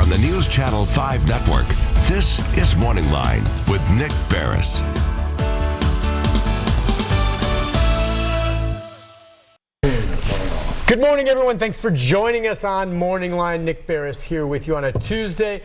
on the News Channel 5 network. This is MorningLine with Nick Barris. Good morning, everyone. Thanks for joining us on MorningLine. Nick Barris here with you on a Tuesday.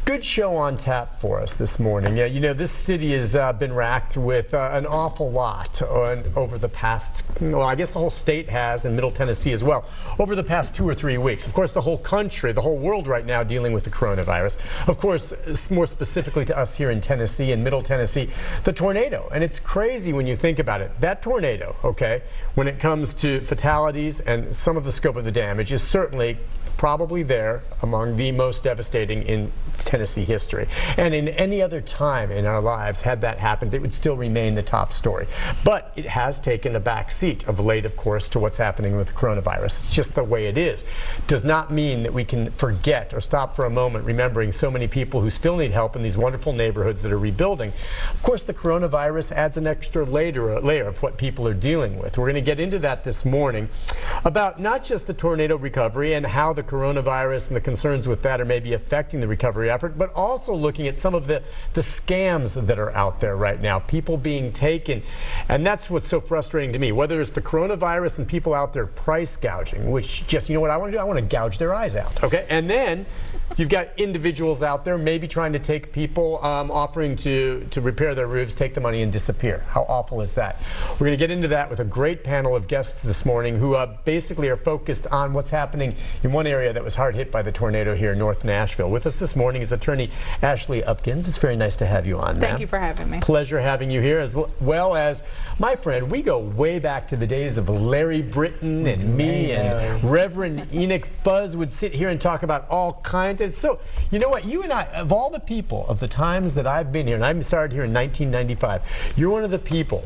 Good show on tap for us this morning. Yeah, you know, this city has been racked with an awful lot over the past, well, I guess the whole state has, and Middle Tennessee as well, over the past 2 or 3 weeks. Of course, the whole country, the whole world right now dealing with the coronavirus. Of course, more specifically to us here in Tennessee and Middle Tennessee, the tornado. And it's crazy when you think about it. That tornado, okay, when it comes to fatalities and some of the scope of the damage is certainly probably there among the most devastating in Tennessee history. And in any other time in our lives, had that happened, it would still remain the top story. But it has taken a back seat of late, of course, to what's happening with coronavirus. It's just the way it is. Does not mean that we can forget or stop for a moment remembering so many people who still need help in these wonderful neighborhoods that are rebuilding. Of course, the coronavirus adds an extra layer of what people are dealing with. We're going to get into that this morning about not just the tornado recovery and how the coronavirus and the concerns with that are maybe affecting the recovery effort, but also looking at some of the scams that are out there right now, people being taken. And that's what's so frustrating to me, whether it's the coronavirus and people out there price gouging, which just, you know what I want to do? I want to gouge their eyes out, okay? And then you've got individuals out there maybe trying to take people, offering to repair their roofs, take the money and disappear. How awful is that? We're going to get into that with a great panel of guests this morning who basically are focused on what's happening in one area that was hard hit by the tornado here in North Nashville. With us this morning is attorney Ashley Upkins. It's very nice to have you on, ma'am. Thank you for having me. Pleasure having you here, as well as my friend. We go way back to the days of Larry Britton and me and Reverend Enoch Fuzz would sit here and talk about all kinds. And so, you know what? You and I, of all the people of the times that I've been here, and I started here in 1995, you're one of the people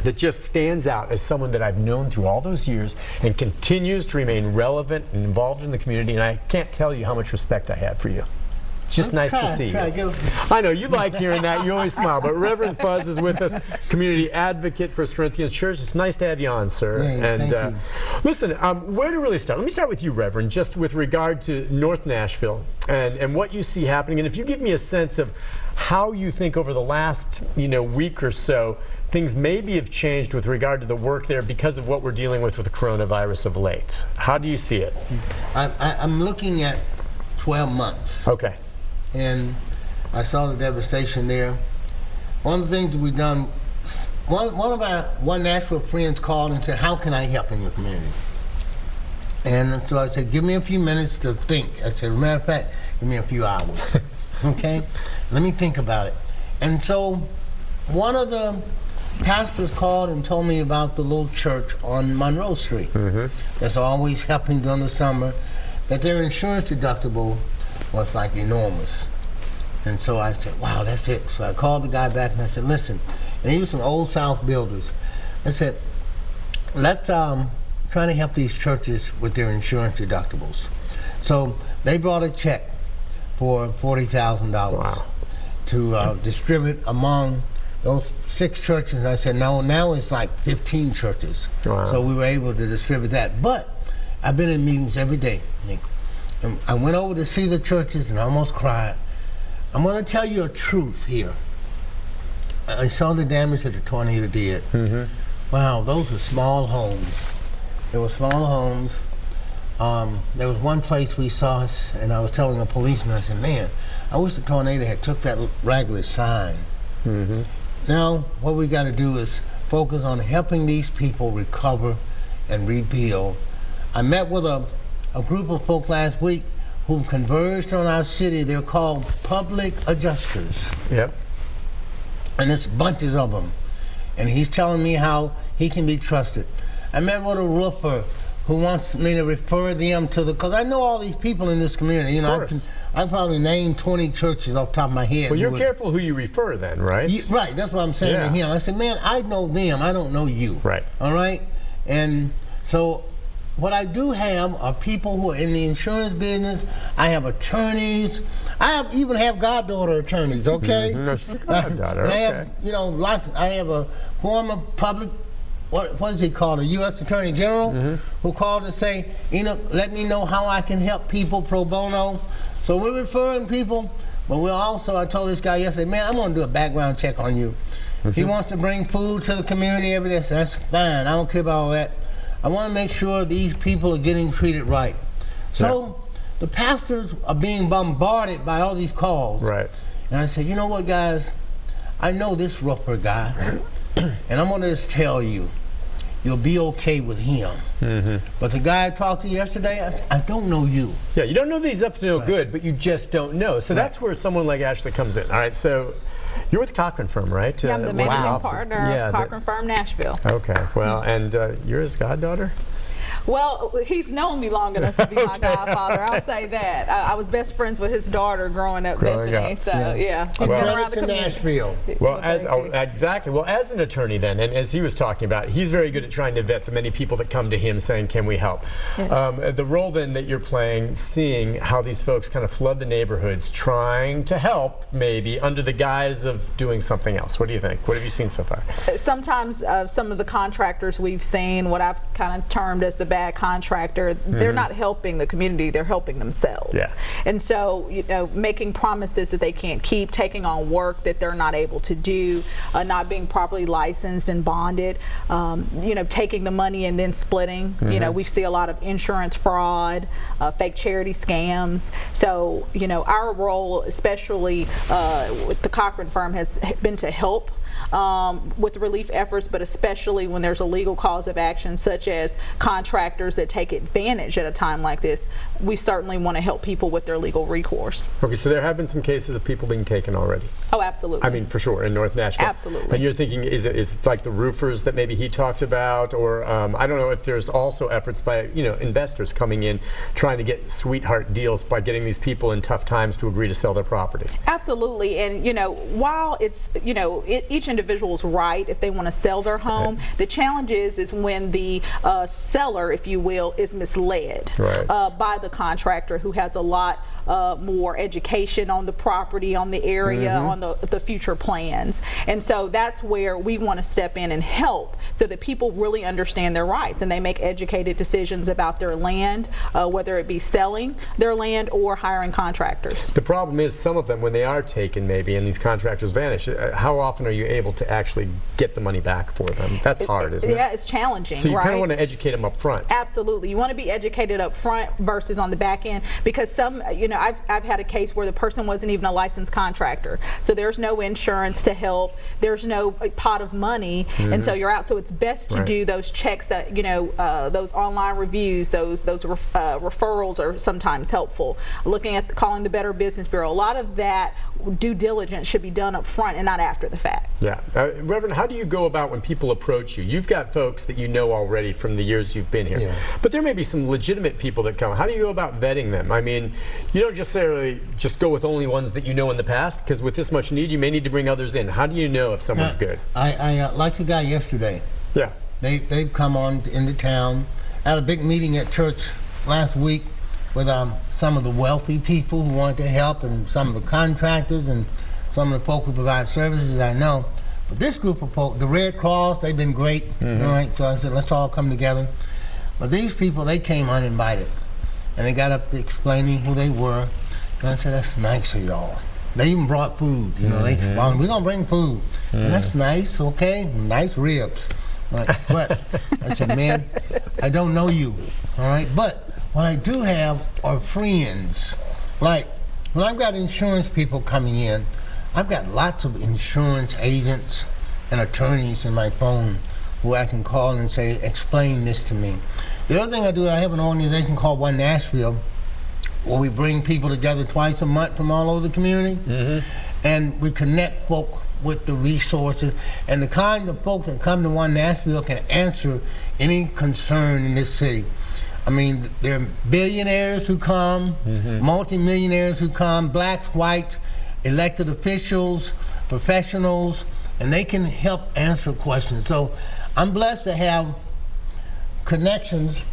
that just stands out as someone that I've known through all those years and continues to remain relevant and involved in the community. And I can't tell you how much respect I have for you. It's just nice to see you. I know you like hearing that. You always smile. But Reverend Fuzz is with us, community advocate for Corinthians Church. It's nice to have you on, sir. Thank you. Listen, where to really start? Let me start with you, Reverend, just with regard to North Nashville and what you see happening. And if you give me a sense of how you think over the last week or so, things maybe have changed with regard to the work there because of what we're dealing with the coronavirus of late. How do you see it? I'm looking at 12 months. Okay. And I saw the devastation there. One of the things that we've done, one of our Nashville friends called and said, how can I help in your community? And so I said, give me a few minutes to think. I said, as a matter of fact, give me a few hours. Okay? Let me think about it. And so one of the pastors called and told me about the little church on Monroe Street that's always helping during the summer, that their insurance deductible was like enormous. And so I said, wow, that's it. So I called the guy back and I said, listen, and he was from Old South Builders. I said, let's try to help these churches with their insurance deductibles. So they brought a check for $40,000 to distribute among those 6 churches. And I said, now it's like 15 churches. Wow. So we were able to distribute that. But I've been in meetings every day, Nick. And I went over to see the churches and I almost cried. I'm going to tell you a truth here. I saw the damage that the tornado did. Wow, those were small homes. They were small homes. There was one place we saw us, and I was telling a policeman, I said, man, I wish the tornado had took that regular sign. Now, what we got to do is focus on helping these people recover and rebuild. I met with a group of folk last week who converged on our city. They're called public adjusters. Yep. And it's bunches of them. And he's telling me how he can be trusted. I met with a roofer who wants me to refer them to because I know all these people in this community. I probably name 20 churches off the top of my head. Well, you're careful who you refer then, right? Right, that's what I'm saying to him. I said, man, I know them, I don't know you. Right. All right? And so what I do have are people who are in the insurance business. I have attorneys. I even have goddaughter attorneys, okay? Goddaughter, I have, lots. I have a former public, what is he called, a U.S. Attorney General, who called to say, let me know how I can help people pro bono. So we're referring people, but we're also, I told this guy yesterday, man, I'm going to do a background check on you. He wants to bring food to the community every day. So that's fine. I don't care about all that. I want to make sure these people are getting treated right. So the pastors are being bombarded by all these calls. Right. And I said, you know what, guys? I know this rougher guy, and I'm going to just tell you, you'll be okay with him. But the guy I talked to yesterday, I said, I don't know you. Yeah, you don't know that he's up to no good, but you just don't know. So that's where someone like Ashley comes in. All right, so you're with Cochran Firm, right? Yeah, I'm the managing partner of Cochran Firm Nashville. Okay, well, and you're his goddaughter? Well, he's known me long enough to be my godfather. I'll say that. I was best friends with his daughter growing up, Bethany. So yeah, he's been around the community. Nashville. Well, exactly. Well, as an attorney then, and as he was talking about, he's very good at trying to vet the many people that come to him saying, "Can we help?" Yes. The role then that you're playing, seeing how these folks kind of flood the neighborhoods, trying to help, maybe under the guise of doing something else. What do you think? What have you seen so far? Sometimes some of the contractors we've seen, what I've kind of termed as the bad contractor, they're not helping the community, they're helping themselves. Yeah. And so, you know, making promises that they can't keep, taking on work that they're not able to do, not being properly licensed and bonded, you know, taking the money and then splitting. You know, we see a lot of insurance fraud, fake charity scams. So, you know, our role, especially with the Cochran Firm, has been to help with relief efforts, but especially when there's a legal cause of action, such as contractors that take advantage at a time like this. We certainly want to help people with their legal recourse. Okay, so there have been some cases of people being taken already. Oh, absolutely. I mean, for sure, in North Nashville. Absolutely. And you're thinking, is it like the roofers that maybe he talked about, or I don't know if there's also efforts by, you know, investors coming in trying to get sweetheart deals by getting these people in tough times to agree to sell their property. Absolutely. And, you know, while it's, you know, each individual's right if they want to sell their home, the challenge is when the seller, if you will, is misled by the contractor who has a lot more education on the property, on the area, on the future plans. And so that's where we want to step in and help so that people really understand their rights and they make educated decisions about their land, whether it be selling their land or hiring contractors. The problem is some of them, when they are taken maybe and these contractors vanish, how often are you able to actually get the money back for them? That's hard, isn't it? Yeah, it's challenging. So you kind of want to educate them up front. Absolutely. You want to be educated up front versus on the back end, because some, you know, I've had a case where the person wasn't even a licensed contractor, so there's no insurance to help, there's no pot of money until you're out. So it's best to do those checks that, you know, those online reviews, those referrals are sometimes helpful. Looking at calling the Better Business Bureau, a lot of that due diligence should be done up front and not after the fact. Yeah. Reverend, how do you go about when people approach you? You've got folks that you know already from the years you've been here, but there may be some legitimate people that come. How do you go about vetting them? I mean, you don't necessarily just go with only ones that you know in the past, because with this much need, you may need to bring others in. How do you know if someone's good? I like the guy yesterday. Yeah. They've come on into town. I had a big meeting at church last week with some of the wealthy people who wanted to help, and some of the contractors and some of the folk who provide services I know. But this group of folk, the Red Cross, they've been great. All right, so I said, let's all come together. But these people, they came uninvited. And they got up explaining who they were. And I said, that's nice of y'all. They even brought food. You know, they said, well, we're going to bring food. And that's nice, okay, nice ribs. Right. But I said, man, I don't know you, all right? But what I do have are friends. Like, when I've got insurance people coming in, I've got lots of insurance agents and attorneys in my phone who I can call and say, explain this to me. The other thing I do, I have an organization called North Nashville, where we bring people together twice a month from all over the community, and we connect folk with the resources, and the kind of folk that come to North Nashville can answer any concern in this city. I mean, there are billionaires who come, multimillionaires who come, blacks, whites, elected officials, professionals, and they can help answer questions. So I'm blessed to have connections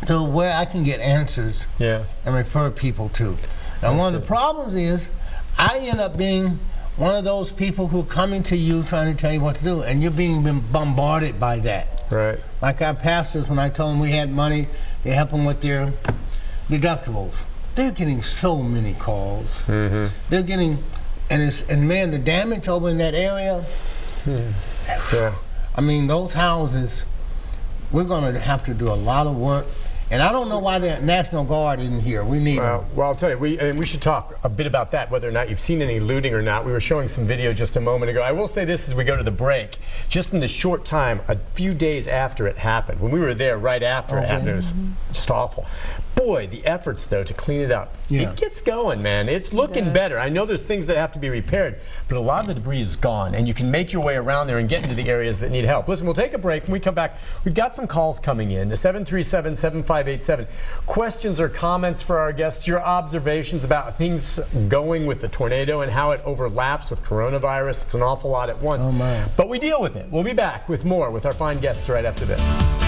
to where I can get answers and refer people to. Now, one of the problems is I end up being one of those people who are coming to you trying to tell you what to do, and you're being bombarded by that. Right. Like our pastors, when I told them we had money, they help them with their deductibles. they're getting so many calls. They're getting, and man, the damage over in that area. Yeah. I mean, those houses, we're going to have to do a lot of work. And I don't know why the National Guard isn't here. We need them. Well, I'll tell you, we should talk a bit about that, whether or not you've seen any looting or not. We were showing some video just a moment ago. I will say this as we go to the break. Just in the short time, a few days after it happened, when we were there right after it happened, it was just awful. Boy, the efforts, though, to clean it up, it gets going, man. It's looking better. I know there's things that have to be repaired, but a lot of the debris is gone, and you can make your way around there and get into the areas that need help. Listen, we'll take a break. When we come back, we've got some calls coming in, 737-7587. Questions or comments for our guests, your observations about things going with the tornado and how it overlaps with coronavirus. It's an awful lot at once. Oh, my. But we deal with it. We'll be back with more with our fine guests right after this.